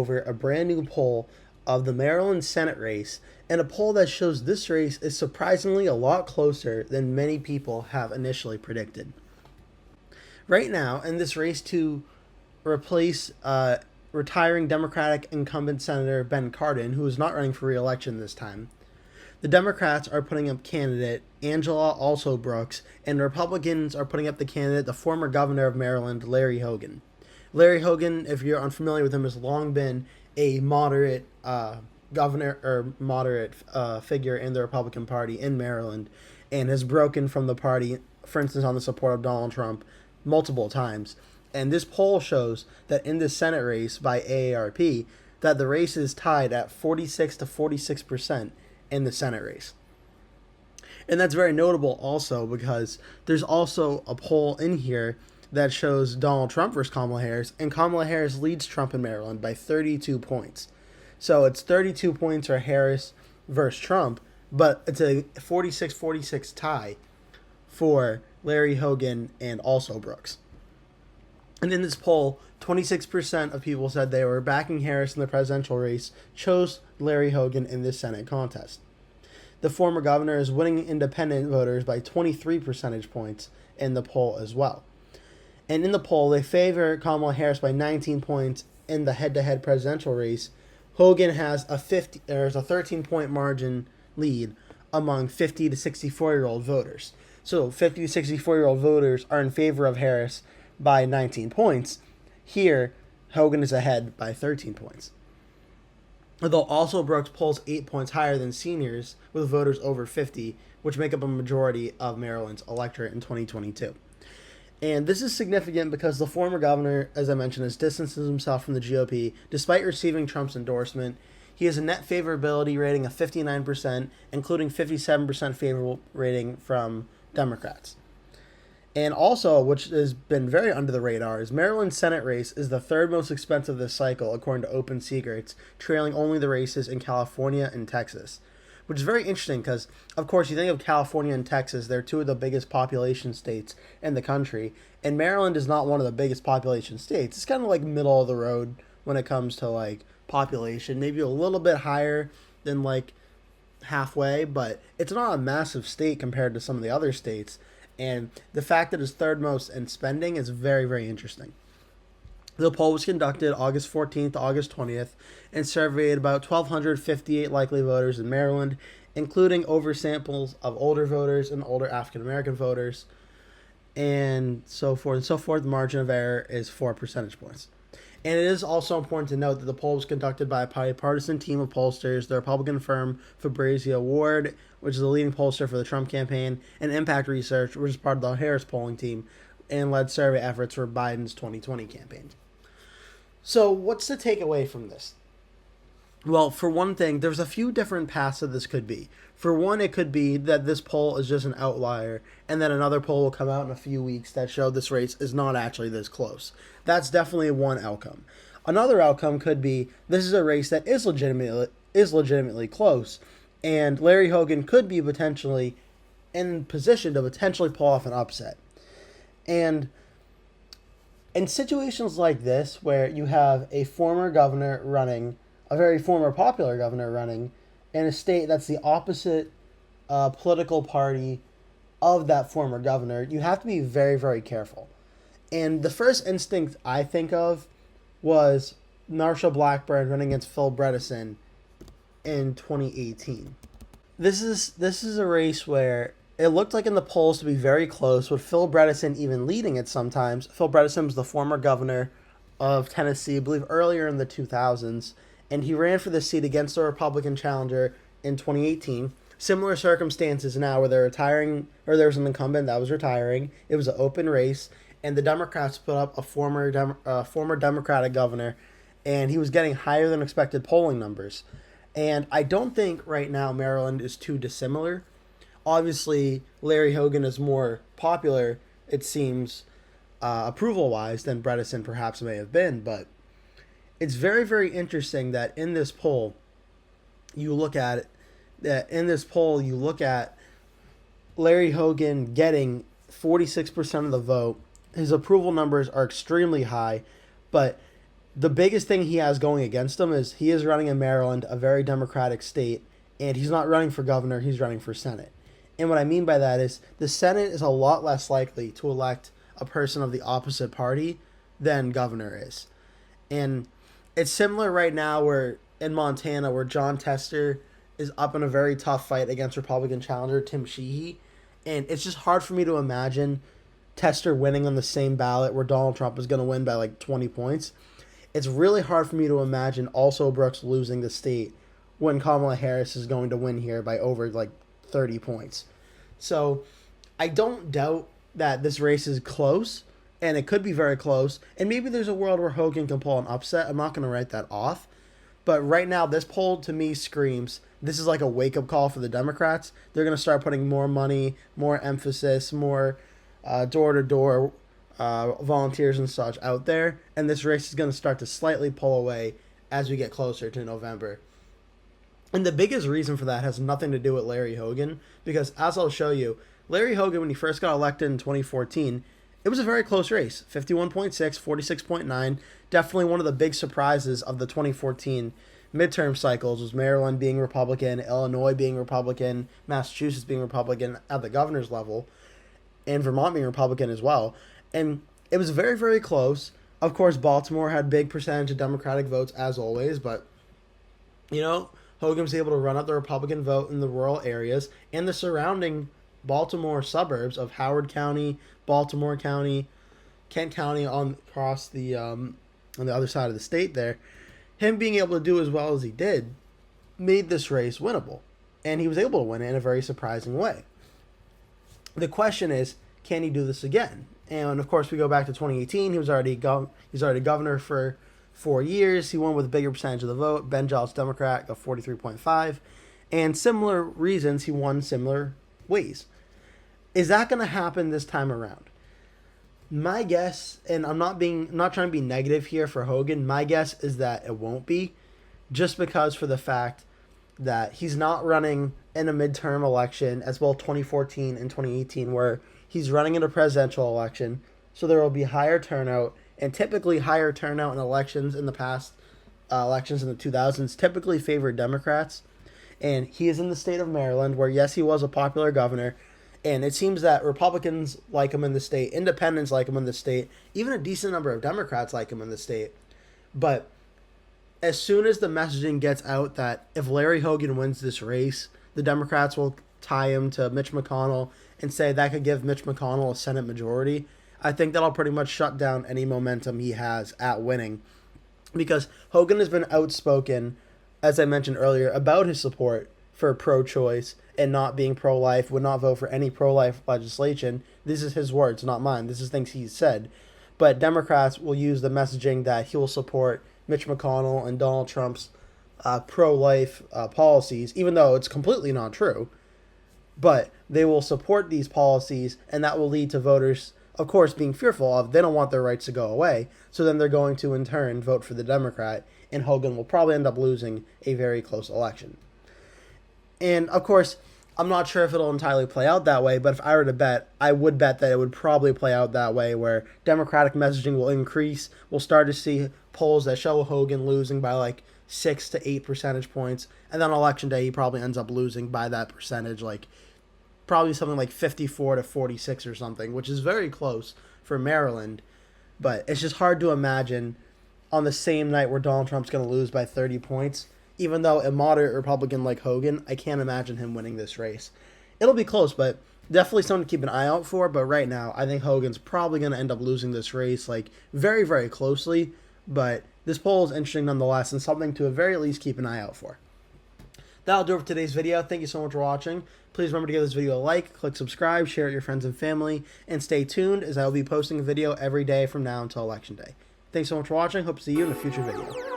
over a brand new poll of the Maryland Senate race, and a poll that shows this race is surprisingly a lot closer than many people have initially predicted. Right now, in this race to replace retiring Democratic incumbent Senator Ben Cardin, who is not running for re-election this time, the Democrats are putting up candidate Angela Alsobrooks, and Republicans are putting up the candidate, the former governor of Maryland, Larry Hogan. Larry Hogan, if you're unfamiliar with him, has long been a moderate governor or moderate figure in the Republican Party in Maryland, and has broken from the party, for instance, on the support of Donald Trump multiple times. And this poll shows that in this Senate race by AARP, that the race is tied at 46 to 46% in the Senate race. And that's very notable also because there's also a poll in here that shows Donald Trump versus Kamala Harris, and Kamala Harris leads Trump in Maryland by 32 points. So it's 32 points for Harris versus Trump, but it's a 46-46 tie for Larry Hogan and Alsobrooks. And in this poll, 26% of people said they were backing Harris in the presidential race, chose Larry Hogan in this Senate contest. The former governor is winning independent voters by 23 percentage points in the poll as well. And in the poll, they favor Kamala Harris by 19 points in the head-to-head presidential race. Hogan has a 13-point margin lead among 50 to 64-year-old voters. So 50 to 64-year-old voters are in favor of Harris by 19 points. Here, Hogan is ahead by 13 points. Although Alsobrooks polls 8 points higher than seniors with voters over 50, which make up a majority of Maryland's electorate in 2022. And this is significant because the former governor, as I mentioned, has distanced himself from the GOP despite receiving Trump's endorsement. He has a net favorability rating of 59%, including 57% favorable rating from Democrats. And also, which has been very under the radar, is Maryland's Senate race is the third most expensive this cycle, according to Open Secrets, trailing only the races in California and Texas. Which is very interesting because, of course, you think of California and Texas, they're two of the biggest population states in the country. And Maryland is not one of the biggest population states. It's kind of like middle of the road when it comes to, like, population. Maybe a little bit higher than, like, halfway, but it's not a massive state compared to some of the other states. And the fact that it's third most in spending is very, very interesting. The poll was conducted August 14th to August 20th and surveyed about 1,258 likely voters in Maryland, including oversamples of older voters and older African-American voters, and so forth and so forth. The margin of error is 4 percentage points. And it is also important to note that the poll was conducted by a bipartisan team of pollsters, the Republican firm Fabrizio Ward, which is the leading pollster for the Trump campaign, and Impact Research, which is part of the Harris polling team, and led survey efforts for Biden's 2020 campaign. So what's the takeaway from this? Well, for one thing, there's a few different paths that this could be. For one, it could be that this poll is just an outlier, and then another poll will come out in a few weeks that show this race is not actually this close. That's definitely one outcome. Another outcome could be this is a race that is legitimately close, and Larry Hogan could be potentially in position to potentially pull off an upset. And in situations like this, where you have a former governor running, a very former popular governor running, in a state that's the opposite political party of that former governor, you have to be very, very careful. And the first instinct I think of was Marsha Blackburn running against Phil Bredesen in 2018. This is a race where it looked like in the polls to be very close, with Phil Bredesen even leading it sometimes. Phil Bredesen was the former governor of Tennessee, I believe earlier in the 2000s, and he ran for the seat against the Republican challenger in 2018. Similar circumstances now where they're retiring, or there was an incumbent that was retiring. It was an open race, and the Democrats put up a former Democratic governor, and he was getting higher than expected polling numbers. And I don't think right now Maryland is too dissimilar. Obviously, Larry Hogan is more popular, it seems, approval-wise than Bredesen perhaps may have been, but it's very, very interesting that in this poll, you look at Larry Hogan getting 46% of the vote. His approval numbers are extremely high, but The biggest thing he has going against him is he is running in Maryland, a very Democratic state, and he's not running for governor, he's running for Senate. And what I mean by that is the Senate is a lot less likely to elect a person of the opposite party than governor is. And it's similar right now where in Montana where John Tester is up in a very tough fight against Republican challenger Tim Sheehy. And it's just hard for me to imagine Tester winning on the same ballot where Donald Trump is going to win by like 20 points. It's really hard for me to imagine Alsobrooks losing the state when Kamala Harris is going to win here by over like 30 points. So I don't doubt that this race is close, and it could be very close. And maybe there's a world where Hogan can pull an upset. I'm not going to write that off. But right now, this poll to me screams this is like a wake-up call for the Democrats. They're going to start putting more money, more emphasis, more door-to-door volunteers and such out there. And this race is going to start to slightly pull away as we get closer to November. And the biggest reason for that has nothing to do with Larry Hogan, because as I'll show you, Larry Hogan, when he first got elected in 2014, it was a very close race, 51.6, 46.9. Definitely one of the big surprises of the 2014 midterm cycles was Maryland being Republican, Illinois being Republican, Massachusetts being Republican at the governor's level, and Vermont being Republican as well. And it was very, very close. Of course, Baltimore had a big percentage of Democratic votes, as always, but, you know, Hogan was able to run up the Republican vote in the rural areas and the surrounding Baltimore suburbs of Howard County, Baltimore County, Kent County across on the other side of the state there. Him being able to do as well as he did made this race winnable, and he was able to win it in a very surprising way. The question is, can he do this again? And of course, we go back to 2018. He was already governor for 4 years. He won with a bigger percentage of the vote. Ben Giles, Democrat, got 43.5, and similar reasons he won similar ways. Is that going to happen this time around? My guess, and I'm not trying to be negative here for Hogan, my guess is that it won't be, just because for the fact that he's not running in a midterm election as well 2014 and 2018 where he's running in a presidential election, so there will be higher turnout, and typically higher turnout in elections in the past, elections in the 2000s typically favored Democrats, and he is in the state of Maryland where, yes, he was a popular governor, and it seems that Republicans like him in the state, independents like him in the state, even a decent number of Democrats like him in the state. But as soon as the messaging gets out that if Larry Hogan wins this race, the Democrats will tie him to Mitch McConnell and say that could give Mitch McConnell a Senate majority, I think that'll pretty much shut down any momentum he has at winning. Because Hogan has been outspoken, as I mentioned earlier, about his support for pro-choice and not being pro-life, would not vote for any pro-life legislation. This is his words, not mine. This is things he's said. But Democrats will use the messaging that he will support Mitch McConnell and Donald Trump's pro-life policies, even though it's completely not true. But they will support these policies, and that will lead to voters, of course, being fearful of, they don't want their rights to go away, so then they're going to, in turn, vote for the Democrat, and Hogan will probably end up losing a very close election. And, of course, I'm not sure if it'll entirely play out that way, but if I were to bet, I would bet that it would probably play out that way, where Democratic messaging will increase. We'll start to see polls that show Hogan losing by like 6 to 8 percentage points, and then on Election Day, he probably ends up losing by that percentage, like probably something like 54 to 46 or something, which is very close for Maryland, but it's just hard to imagine on the same night where Donald Trump's going to lose by 30 points. Even though a moderate Republican like Hogan, I can't imagine him winning this race. It'll be close, but definitely something to keep an eye out for. But right now, I think Hogan's probably going to end up losing this race, like very, very closely. But this poll is interesting nonetheless, and something to at very least keep an eye out for. That'll do it for today's video. Thank you so much for watching. Please remember to give this video a like, click subscribe, share it with your friends and family, and stay tuned as I will be posting a video every day from now until Election Day. Thanks so much for watching. Hope to see you in a future video.